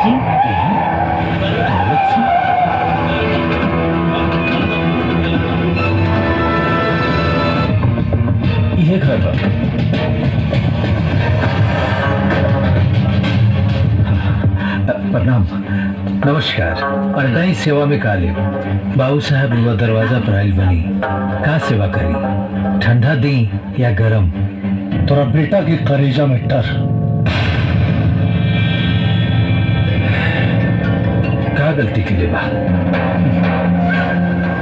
से दौलत से। ये घर बा। प्रणाम। नमस्कार। अड्डाई सेवा में काले बाबू साहब रुआ दरवाजा पर आयल बनी। का सेवा करी? ठंडा दी या गरम? तोरा बेटा के करेजा में डर, का गलती के लिए बा?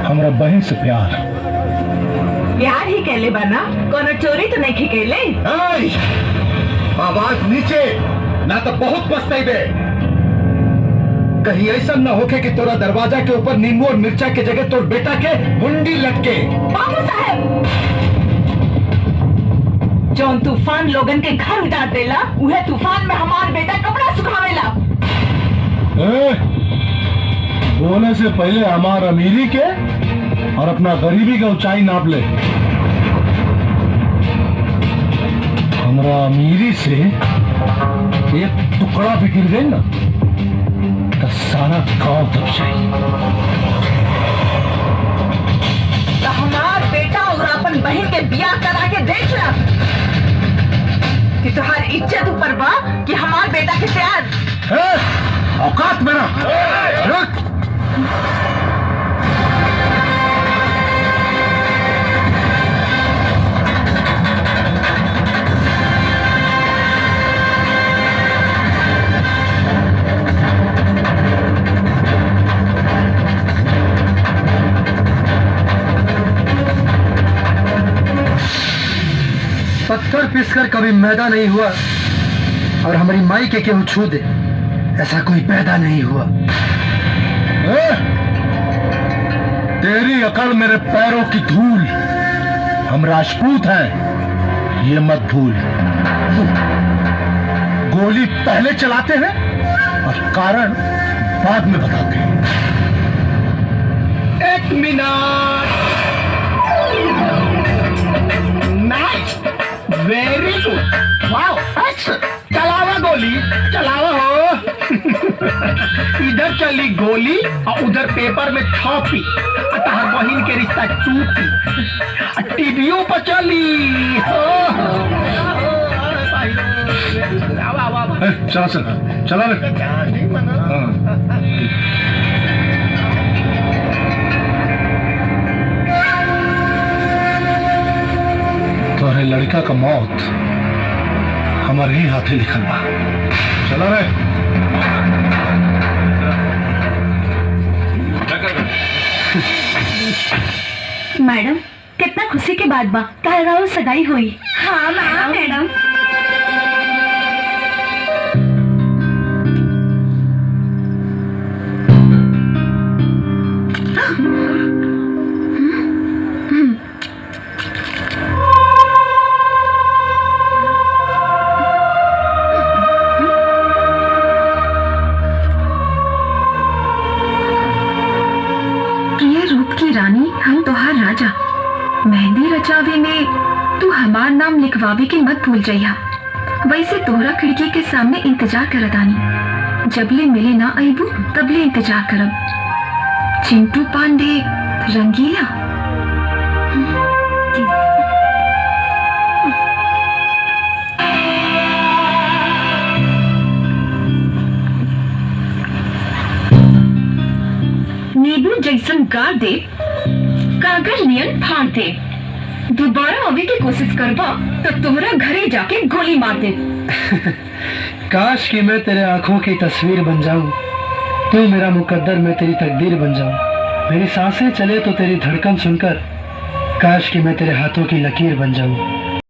हमरा बहन से प्यार ही कहले बाना, कोनो चोरी तो नहीं कहले। आवाज नीचे ना तो बहुत पछताइबे। कहीं ऐसा न होके कि तोरा दरवाजा के ऊपर नींबू और मिर्चा के जगह तोर बेटा के मुंडी लटके। बाबू साहब, जौन तूफान लोगन के घर उजाड़ देला, उहे तूफान में हमार बेटा कपड़ा सुखावेला। बोलने से पहले हमार अमीरी के और अपना गरीबी का ऊंचाई नाप ले। हमरा अमीरी से एक टुकड़ा भी गिर गई ना तो सारा गांव दब जाए। तो हमार बेटा और अपन बहन के बियाह करा के देख ला कि तुहार इज्जत ऊपर बा कि हमार बेटा के प्यार। औकात मेरा रख। पत्थर पीसकर कभी मैदा नहीं हुआ और हमारी माई के केहू छू दे, ऐसा कोई पैदा नहीं हुआ। तेरी अकल मेरे पैरों की धूल। हम राजपूत हैं, ये मत भूल। गोली पहले चलाते हैं और कारण बाद में बताते हैं। 1 मिनट। वेरी गुड, वाओ, चलावा गोली, चलावा हो। इधर चली गोली और उधर पेपर में छापी, तहर बहिन के रिश्ता टूटी, टीवियों पर चली। चला चला चला तोहरे लड़का का मौत हमारे ही हाथे लिखल बा। चला रे। मैडम, कितना खुशी के बाद बा, कल सगाई हुई। हाँ मैडम। मेहंदी रचावे में तू हमार नाम लिखवावे के मत भूल जाइया। वैसे तोहरा खिड़की के सामने इंतजार करत आनी, जबले मिले ना आईबू तबले इंतजार करब। चिंटू पांडे, रंगीला। नींबू जैसन गाड़ दे, कागज नियन फाड़ दे। दोबारा आवे की कोशिश करबा तो तुम्हारा घरे जाके गोली मार दे। काश कि मैं तेरे आंखों की तस्वीर बन जाऊं, तू मेरा मुकद्दर, मैं तेरी तकदीर बन जाऊं। मेरी सांसें चले तो तेरी धड़कन सुनकर, काश कि मैं तेरे हाथों की लकीर बन जाऊं।